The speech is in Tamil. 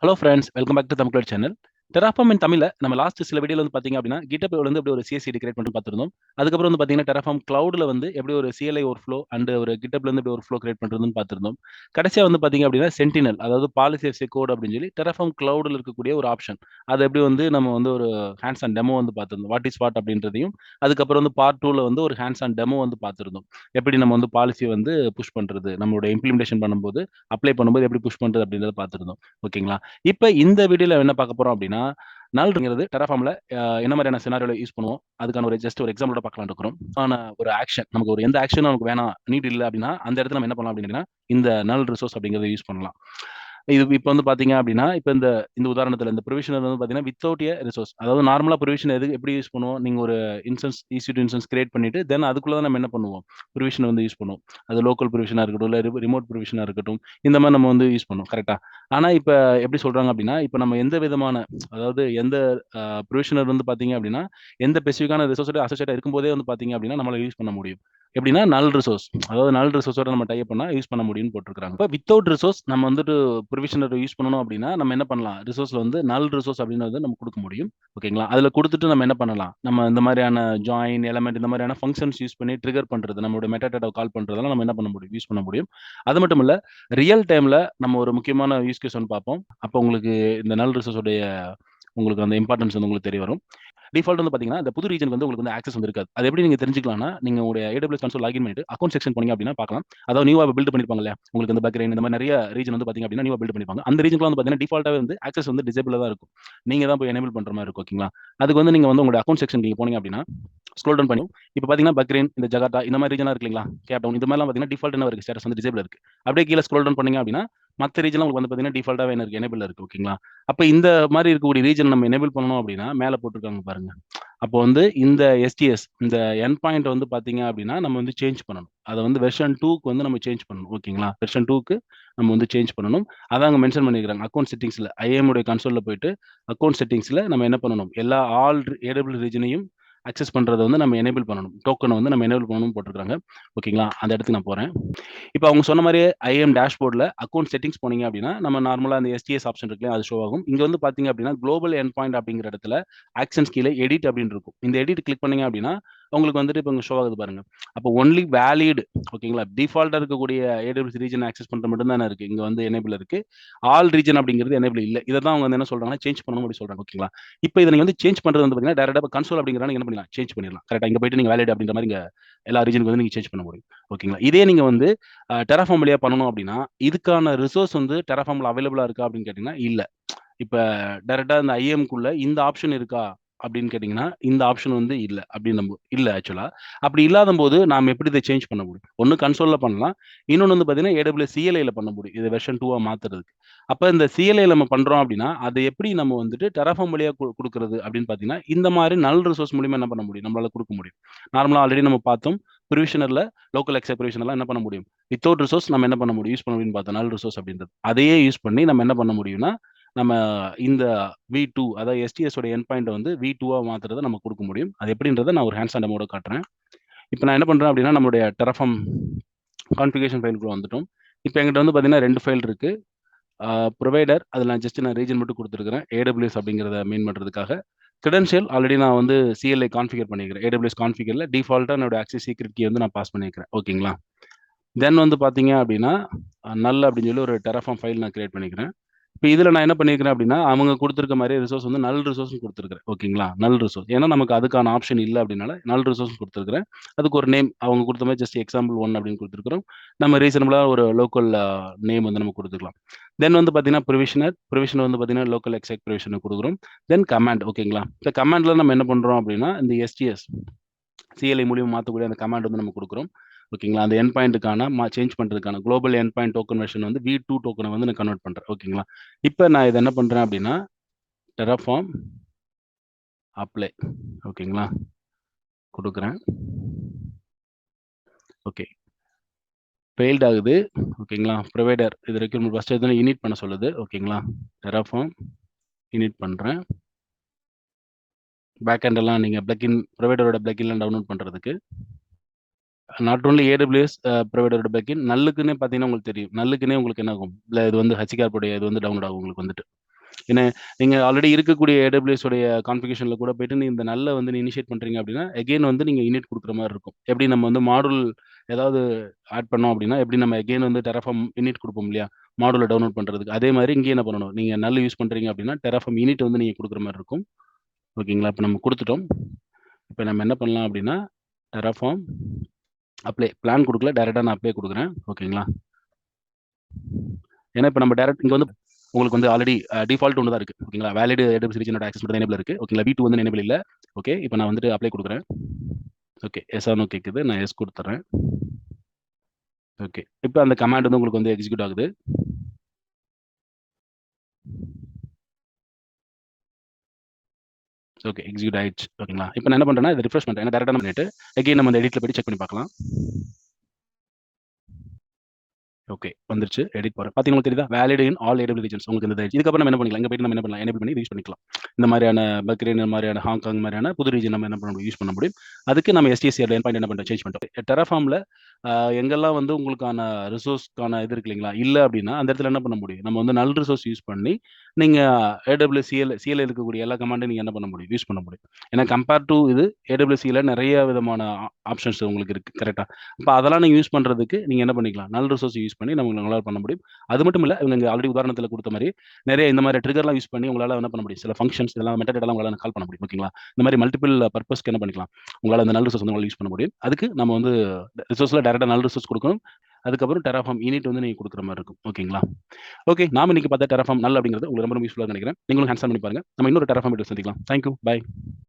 Hello friends, welcome back to Tamil channel. Terraform in தமிழ்ல நம்ம லாஸ்ட் சில வீடியோல வந்து பார்த்தீங்க அப்படின்னா, GitHubல வந்து எப்படி ஒரு CI/CD கிரியேட் பண்ணி பார்த்திருந்தோம். அதுக்கப்புறம் வந்து பார்த்தீங்கன்னா, டெராஃபார்ம் கிளவுட்ல வந்து எப்படி ஒரு CLI ஓவர்ஃப்ளோ அண்ட் ஒரு GitHubல இருந்து எப்படி ஒரு ஃப்ளோ கிரியேட் பண்றதுன்னு பார்த்திருந்தோம். கடைசியா வந்து பார்த்தீங்க அப்படின்னா, சென்டினல் அதாவது பாலிசி எஸ் கோட் அப்படின்னு சொல்லி டெராஃபார்ம் கிளவுட்ல இருக்கக்கூடிய ஒரு ஆப்ஷன். அது எப்படி வந்து நம்ம வந்து ஒரு ஹேண்ட்ஸ் ஆன் டெமோ வந்து பார்த்திருந்தோம். வாட் இஸ் வாட் அப்படின்றதையும், அதுக்கப்புறம் வந்து பார்ட் 2ல வந்து ஒரு ஹேண்ட்ஸ் ஆன் டெமோ வந்து பார்த்திருந்தோம். எப்படி நம்ம வந்து பாலிசிய வந்து புஷ் பண்றது, நம்மளுடைய இம்ப்ளிமெண்டேஷன் பண்ணும்போது, அப்ளை பண்ணும்போது எப்படி புஷ் பண்றது அப்படின்றத பார்த்திருந்தோம். ஓகேங்களா? இப்ப இந்த வீடியோல என்ன பார்க்க போறோம் அப்படின்னா, நல்ங்கிறது டெராஃபார்ம்ல என்ன மாதிரியான சினாரியோல யூஸ் பண்ணுவோம். அதுக்கான ஒரு ஜஸ்ட் ஒரு எக்ஸாம்பிளோட பார்க்கலாம்னு இருக்கிறோம். ஆன ஒரு ஆக்ஷன் நமக்கு ஒரு எந்த ஆக்ஷனும் நமக்கு வேணாம், நீட் இல்ல அப்படின்னா, அந்த இடத்துல நம்ம என்ன பண்ணலாம் அப்படின்னா, இந்த நல் ரிசோர்ஸ் அப்படிங்கிறத யூஸ் பண்ணலாம். இது இப்ப வந்து பார்த்தீங்க அப்படின்னா, இப்ப இந்த இந்த உதாரணத்துல இந்த ப்ரொவிஷனர் வந்து பார்த்தீங்கன்னா, வித்தவுட் எ ரிசோர்ஸ். அதாவது நார்மலா ப்ரொவிஷன் எப்படி யூஸ் பண்ணுவோம்? நீங்க ஒரு இன்ஸ்டன்ஸ் EC2 இன்ஸ்டன்ஸ் கிரியேட் பண்ணிட்டு, தென் அதுக்குள்ள தான் நம்ம என்ன பண்ணுவோம்? ப்ரொவிஷன் வந்து யூஸ் பண்ணுவோம். அது லோக்கல் ப்ரொவிஷனா இருக்கட்டும், இல்ல ரிமோட் ப்ரொவிஷனா இருக்கட்டும், இந்த மாரி நம்ம வந்து யூஸ் பண்ணுவோம். கரெக்ட்டா? ஆனா இப்ப எப்படி சொல்றாங்க அப்படின்னா, இப்ப நம்ம எந்த விதமான அதாவது எந்த ப்ரொவிஷனர் வந்து பார்த்தீங்க அப்படின்னா, எந்த ஸ்பெசிஃபிக்கான ரிசோர்ஸோட அசோசியேட்டா இருக்கும்போதே வந்து பார்த்தீங்க அப்படின்னா, நம்மளால யூஸ் பண்ண முடியும். எப்படின்னா, நல் ரிசோர்ஸ். அதாவது நல் ரிசோர்ஸோட நம்ம டை அப் பண்ணா யூஸ் பண்ண முடியும்னு போட்டுருக்காங்க. இப்ப வித்தவுட் ரிசோர்ஸ் நம்ம வந்துட்டு ப்ரொவிஷனர் யூஸ் பண்ணணும் அப்படின்னா, நம்ம என்ன பண்ணலாம்? ரிசோர்ஸ்ல வந்து நல் ரிசோர்ஸ் அப்படின்னு வந்து நம்ம குடுக்க முடியும். ஓகேங்களா? அதுல குடுத்துட்டு நம்ம என்ன பண்ணலாம்? நம்ம இந்த மாரியான ஜாயின், எலிமெண்ட் இந்த மாரியான ஃபங்ஷன்ஸ் யூஸ் பண்ணி ட்ரிகர் பண்றது, நம்மளோட மெட்டாடேட்டாவ கால் பண்றதெல்லாம் நம்ம என்ன பண்ண முடியும்? யூஸ் பண்ண முடியும். அது மட்டும் இல்ல, ரியல் டைம்ல நம்ம ஒரு முக்கியமான யூஸ் கேஸ் ஒண்ணு பார்ப்போம். அப்ப உங்களுக்கு இந்த நல் ரிசோர்ஸ் உடைய உங்களுக்கு அந்த இம்பார்ட்டன்ஸ் வந்து உங்களுக்கு தெரிய வரும். டிஃபால்ட் வந்து பார்த்தீங்கன்னா, இந்த புது ரீஜனுக்கு வந்து உங்களுக்கு வந்து ஆக்சஸ் வந்து இருக்காது. அது எப்படி நீங்க தெரிஞ்சுக்கலாம்னா, நீங்க உங்களுடைய AWS கன்சோல் லாகின் பண்ணிட்டு அக்கவுண்ட் செக்ஷன் போனீங்க அப்படின்னா பார்க்கலாம். அதாவது நியூவா பில்ட் பண்ணியிருப்பாங்க இல்லையா? உங்களுக்கு இந்த பக்ரைன் இந்த மாரி நெறைய ரீஜன் வந்து பார்த்தீங்க அப்படின்னா, நியூவா பில்ட் பண்ணியிருப்பாங்க. அந்த ரீஜன்க்குலாம் வந்து பார்த்தீங்கன்னா, டிஃபால்ட்டாவே வந்து ஆக்சஸ் வந்து டிசேபிள்ல தான் இருக்கும். நீங்க தான் போய் எனேபிள் பண்ற மாரி இருக்கும். ஓகேங்களா? அதுக்கு வந்து நீங்க வந்து உங்களுடைய அக்கவுண்ட் செக்ஷன் நீங்க போனீங்க அப்படின்னா, ஸ்க்ரோல் டவுன் பண்ணி இப்ப பார்த்தீங்கன்னா, பக்ரைன், இந்த ஜகார்த்தா இந்த மாரி ரீஜன்லாம் இருக்கு இல்லைங்களா? கேப் டவுன் இது மாரிலாம் பார்த்தீங்கன்னா, டிஃபால்ட் என்ன இருக்கு? ஸ்டேட்டஸ் வந்து டிசேபிள்ல இருக்கு. அப்படியே கீழ ஸ்க்ரோல் டவுன் பண்ணீங்க அப்படின்னா, மத்த ரீஜன்லாம் உங்களுக்கு வந்து பார்த்தீங்கன்னா, டிஃபால்ட்டாவே என்ன இருக்கு? எனேபிள்ல இருக்கு. ஓகேங்களா? அப்ப இந்த மாரி இருக்கக்கூடிய ரீஜன் நம்ம எனேபிள் பண்ணணும் அப்படின்னா, மேல போட்டுருக்காங்க பாருங்க. அப்போ வந்து இந்த STS இந்த எண்ட் பாயிண்ட் வந்து பார்த்தீங்க அப்படின்னா, நம்ம வந்து சேஞ்ச் பண்ணணும். அத வந்து வெர்ஷன் 2க்கு வந்து நம்ம சேஞ்ச் பண்ணணும். ஓகேங்களா? வெர்ஷன் 2க்கு நம்ம வந்து சேஞ்ச் பண்ணணும். அதான் அங்க மென்ஷன் பண்ணியிருக்காங்க. அக்கவுண்ட் செட்டிங்ஸ்ல IAM உடைய கன்சோல்ல போயிட்டு, அக்கவுண்ட் செட்டிங்ஸ்ல நம்ம என்ன பண்ணணும்? எல்லா AWS ரீஜனையும் அக்சஸ் பண்றத வந்து நம்ம எனேபிள் பண்ணணும். டோக்கன வந்து நம்ம எனேபிள் பண்ணணும்னு போட்டுருக்காங்க. ஓகேங்களா? அந்த இடத்துக்கு நான் போறேன். இப்ப அவங்க சொன்ன மாரியே IAM டேஷ்போர்ட்ல அக்கவுண்ட் செட்டிங்ஸ் போனீங்க அப்படின்னா, நம்ம நார்மலா அந்த STS ஆப்ஷன் இருக்கு இல்லையா? அது ஷோ ஆகும். இங்க வந்து பார்த்தீங்க அப்படின்னா, குளோபல் எண்ட் பாயிண்ட் அப்படிங்கிற இடத்துல ஆக்ஷன்ஸ் கீழ எடிட் அப்படின்னு இருக்கும். இந்த எடிட் கிளிக் பண்ணீங்க அப்படின்னா, உங்களுக்கு வந்துட்டு இப்ப இங்க ஷோ ஆகுது பாருங்க. அப்போ ஒன்லி வேலிட் ஓகேங்களா? டிஃபால்ட்டா இருக்கக்கூடிய AWS ரீஜன் ஆக்சஸ் பண்றது மட்டும் தானே இருக்கு. இங்க வந்து எனேபிள் இருக்கு. ஆல் ரீஜன் அப்படிங்கிறது எனேபிள் இல்ல. இத தான் அவங்க வந்து என்ன சொல்றாங்கன்னா, சேஞ்ச் பண்ணணும் அப்படி சொல்றாங்க. ஓகேங்களா? இப்ப இத நீங்க வந்து சேஞ்ச் பண்றது வந்து பார்த்தீங்கன்னா, டைரக்ட்டா கன்சோல் அப்படிங்கிறத நீங்க என்ன பண்ணிடலாம்? சேஞ்ச் பண்ணிடலாம். கரெக்ட்டா? இங்க போயிட்டு நீங்க வேலிட் அப்படின்ற மாரி இங்க எல்லா ரீஜனுக்கு வந்து நீங்க சேஞ்ச் பண்ண முடியும். ஓகேங்களா? இதே நீங்க வந்து Terraform வழியா பண்ணணும் அப்படின்னா, இதுக்கான ரிசோர்ஸ் வந்து Terraformல அவைலபிளா இருக்கா அப்படின்னு கேட்டீங்கன்னா, இல்ல. இப்ப டைரக்ட்டா இந்த IAMக்குள்ள இந்த ஆப்ஷன் இருக்கா? அப்படின்னு கேட்டீங்கன்னா, இந்த ஆப்ஷன் வந்து இல்ல. அப்படின்னு இல்ல ஆக்சுவலா. அப்படி இல்லாதம்போது நாம எப்படி இத சேஞ்ச் பண்ண முடியும்? ஒண்ணு கன்சோல்ல பண்ணலாம். இன்னொன்னு வந்து பார்த்தீங்கன்னா, AWS CLIல பண்ண முடியும். இத வெர்ஷன் 2வா மாத்துறதுக்கு. அப்ப இந்த CLI நம்ம பண்றோம் அப்படின்னா, அத எப்படி நம்ம வந்துட்டு Terraform வழியா குடுக்குறது அப்படின்னு பார்த்தீங்கன்னா, இந்த மாரி நல் ரிசோர்ஸ் மூலியமா என்ன பண்ண முடியும்? நம்மளால குடுக்க முடியும். நார்மலா ஆல்ரெடி நம்ம பார்த்தோம். ப்ரொவிஷனர்ல லோக்கல் எக்ஸெக் ப்ரொவிஷனர்லாம் என்ன பண்ண முடியும்? வித்தவுட் ரிசோர்ஸ் நம்ம என்ன பண்ண முடியும்? யூஸ் பண்ண முடியும்னு பார்த்தோம். நல் ரிசோர்ஸ் அப்படின்றது. அதையே யூஸ் பண்ணி நம்ம என்ன பண்ண முடியும்னா, நம்ம இந்த V2 அதாவது STS ஓட எண்ட் பாயிண்ட்ட வந்து V2வா மாத்துறத நம்ம குடுக்க முடியும். அது எப்படின்றத நான் ஒரு ஹேண்ட்ஸ் ஆன் டெமோட காட்டுறேன். இப்ப நான் என்ன பண்றேன் அப்படின்னா, நம்மளுடைய Terraform கான்ஃபிகரேஷன் ஃபைல்க்குள்ள வந்துட்டோம். இப்ப என்கிட்ட வந்து பார்த்தீங்கன்னா 2 ஃபைல் இருக்கு. ஆ புரொவைடர் அதில நான் ரீஜன் மட்டும் குடுத்துருக்கிறேன். AWS அப்படிங்கிறத மீன் பண்றதுக்காக. கிரெடென்ஷியல் ஆல்ரெடி நான் வந்து CLI கான்ஃபிகர் பண்ணியிருக்கிறேன். AWS கான்ஃபிகர்ல டிஃபால்ட்டா என்னோட ஆக்சஸ் சீக்ரெட் கீ வந்து நான் பாஸ் பண்ணியிருக்கிறேன். ஓகேங்களா? தென் வந்து பார்த்தீங்க அப்படின்னா, நல் அப்படின்னு சொல்லி ஒரு Terraform ஃபைல் நான் கிரியேட் பண்ணிக்கிறேன். இப்ப இதுல நான் என்ன பண்ணியிருக்கிறேன் அப்படின்னா, அவங்க குடுத்திருக்க மாரியே ரிசோர்ஸ் வந்து நல் ரிசோர்ஸ்ன்னு குடுத்துருக்கிறேன். ஓகேங்களா? நல் ரிசோர்ஸ். ஏன்னா நமக்கு அதுக்கான ஆப்ஷன் இல்ல அப்படின்னால, நல் ரிசோர்ஸ்ன்னு குடுத்துருக்கிறேன். அதுக்கு ஒரு நேம் அவங்க குடுத்த மாரி ஜஸ்ட் எக்ஸாம்பிள் 1 அப்படின்னு குடுத்துருக்கிறோம். நம்ம ரீசனபிளா ஒரு லோக்கல் நேம் வந்து நம்ம குடுத்துக்கலாம். தென் வந்து பார்த்தீங்கன்னா, ப்ரொவிஷனர் வந்து பார்த்தீங்கன்னா, லோக்கல் எக்ஸெக் ப்ரொவிஷனர் குடுக்குறோம். தென் கமாண்ட் ஓகேங்களா? இந்த கமாண்ட்ல நம்ம என்ன பண்றோம் அப்படின்னா, இந்த STS CLI மூலியமா மாத்தக்கூடிய அந்த கமாண்ட் வந்து நம்ம குடுக்குறோம். ஓகேங்களா? அந்த எண்ட் பாயிண்ட்க்கான சேஞ்ச் பண்றதுக்கான global end point token version வந்து V2 டோக்கன வந்து நான் கன்வெர்ட் பண்றேன். ஓகேங்களா? இப்ப நான் இத என்ன பண்றேன் அப்டின்னா, Terraform அப்ளை ஓகேங்களா? குடுக்குறேன். ஓகே. ஃபெயில்ட் ஆகுது. ஓகேங்களா? புரொவைடர் இது வரைக்கும் ஃபர்ஸ்ட் எடுத்தோனே இனிட் பண்ண சொல்லுது. ஓகேங்களா? Terraform இனிட் பண்றேன். பேக் எண்ட் எல்லாம் நீங்க பிளக்கின் புரொவைடரோட பிளக்கின்லாம் டவுன்லோட் பண்றதுக்கு. நாட் ஒன்லி AWS புரொவைடரோட பிளக்கின் நல்லுக்குன்னே பார்த்தீங்கன்னா உங்களுக்கு தெரியும். நல்லுக்குன்னே உங்களுக்கு என்ன ஆகும்? இல்ல இது வந்து ஹச்சிகார்ப் உடைய இது வந்து டவுன்லோட் ஆகும் உங்களுக்கு வந்துட்டு. ஏன்னா, நீங்க ஆல்ரெடி இருக்கக்கூடிய AWS உடைய கான்ஃபிகரேஷன்ல கூட போயிட்டு இந்த நல்ல வந்து இனிஷியேட் பண்றீங்க அப்படின்னா, அகைன் வந்து நீங்க இனிட் குடுக்குற மாரி இருக்கும். எப்படி நம்ம வந்து மாடுல் ஏதாவது ஆட் பண்ணோம் அப்படின்னா, எப்படி நம்ம அகைன் வந்து Terraform இனிட் குடுப்போம் இல்லையா? மாடுல டவுன்லோட் பண்றதுக்கு. அதே மாரி இங்கேயும் என்ன பண்ணணும், நீங்க நல் யூஸ் பண்றீங்க அப்படின்னா, Terraform இனிட் வந்து நீங்க குடுக்குற மாரி இருக்கும். ஓகேங்களா? இப்ப நம்ம குடுத்துட்டோம். இப்ப நம்ம என்ன பண்ணலாம் அப்படின்னா, Terraform அப்ளை. பிளான் குடுக்கல. டைரக்ட்டா நான் அப்ளை குடுக்குறேன். ஓகேங்களா? ஏன்னா, இப்ப நம்ம டைரக்ட் இங்க வந்து உங்களுக்கு வந்து ஆல்ரெடி டிஃபால்ட் ஒண்ணு தான் இருக்கு. ஓகேங்களா? வேலிட் AWS ரீஜனோட ஆக்சஸ் மட்டும் தான் எனேபிள் இருக்கு. ஓகேங்களா? V2 வந்து எனேபிள் இல்ல. ஓகே. இப்ப நான் வந்துட்டு அப்ளை குடுக்குறேன். ஓகே. எஸ் ஆர் நோ கேட்குது. நான் எஸ் குடுத்துர்றேன். ஓகே. இப்ப அந்த கமாண்ட் வந்து உங்களுக்கு வந்து எக்ஸிக்யூட் ஆகுது. ஓகே. எக்ஸிக்யூட் ஆயிடுச்சு. ஓகேங்களா? இப்ப நான் என்ன பண்றேன்னா, இத ரிஃப்ரெஷ் பண்றேன். ஏன்னா டைரக்ட்டா பண்ணிட்டு, அகைன் நம்ம அந்த எடிட்ல போயிட்டு செக் பண்ணி பார்க்கலாம். ஓகே. வந்துருச்சு. எடிட் போறேன். பார்த்தீங்கன்னா உங்களுக்கு தெரியுதா? Valid in all AWS regions உங்களுக்கு இந்த இதுக்கப்புறம் நம்ம என்ன பண்ணிக்கலாம், இங்க போயிட்டு நம்ம என்ன பண்ணலாம், எனேபிள் பண்ணி யூஸ் பண்ணிக்கலாம். இந்த மாரியான பக்ரைன், இந்த மாரியான ஹாங்காங் மாரியான புது ரீஜன் நம்ம என்ன பண்ண முடியும், யூஸ் பண்ண முடியும். அதுக்கு நம்ம STCR லைன் பாயிண்ட் என்ன பண்ணிட்டோம், சேஞ்ச் பண்ணிட்டோம். Terraformல எங்கெல்லாம் வந்து உங்களுக்கான ரிசோர்ஸ்க்கான இது இருக்கு இல்லைங்களா, இல்ல அப்படின்னா, அந்த இடத்துல என்ன பண்ண முடியும், நம்ம வந்து நல் ரிசோர்ஸ் யூஸ் பண்ணி, நீங்க AWS CL இருக்கக்கூடிய எல்லா கமாண்டையும் நீங்க என்ன பண்ண முடியும், யூஸ் பண்ண முடியும். ஏன்னா கம்பேர் டூ இது AWS CL நெறைய விதமான ஆப்ஷன்ஸ் உங்களுக்கு இருக்கு. கரெக்ட்டா? அப்ப அதெல்லாம் நீங்க யூஸ் பண்றதுக்கு நீங்க என்ன பண்ணிக்கலாம், நல் ரிசோர்ஸ் யூஸ் பண்ணி உங்களால பண்ண முடியும். அது மட்டும் இல்ல, இவங்க இங்க ஆல்ரெடி உதாரணத்துல குடுத்த மாரி, நெறைய இந்த மாரி ட்ரிகர்லாம் யூஸ் பண்ணி உங்களால என்ன பண்ண முடியும், சில ஃபங்ஷன்ஸ் இதெல்லாம் மெத்தட் எல்லாம் உங்களால கால் பண்ண முடியும். ஓகேங்களா? இந்த மாரி மல்டிபிள் பர்ப்பஸ்க்கு என்ன பண்ணிக்கலாம், உங்களால அந்த நல் ரிசோர்ஸ் வந்து உங்களால யூஸ் பண்ண முடியும். அதுக்கு நம்ம வந்து ரிசோர்ஸ்ல டைரக்ட்டா நல் ரிசோர்ஸ் குடுக்கணும். அதுக்கப்புறம் Terraform இனிட் வந்து நீங்க குடுக்குற மாரி இருக்கும். ஓகேங்களா? ஓகே. நாம இன்னைக்கு பார்த்த Terraform நல் அப்படிங்கிறது உங்களுக்கு ரொம்ப யூஸ்ஃபுல்லா நெனைக்கிறேன். நீங்களும் ஹேண்ட்ஸ் ஆன் பண்ணி பாருங்க. நம்ம இன்னொரு Terraform வீடியோல சந்திக்கலாம். Thank you. பாய்.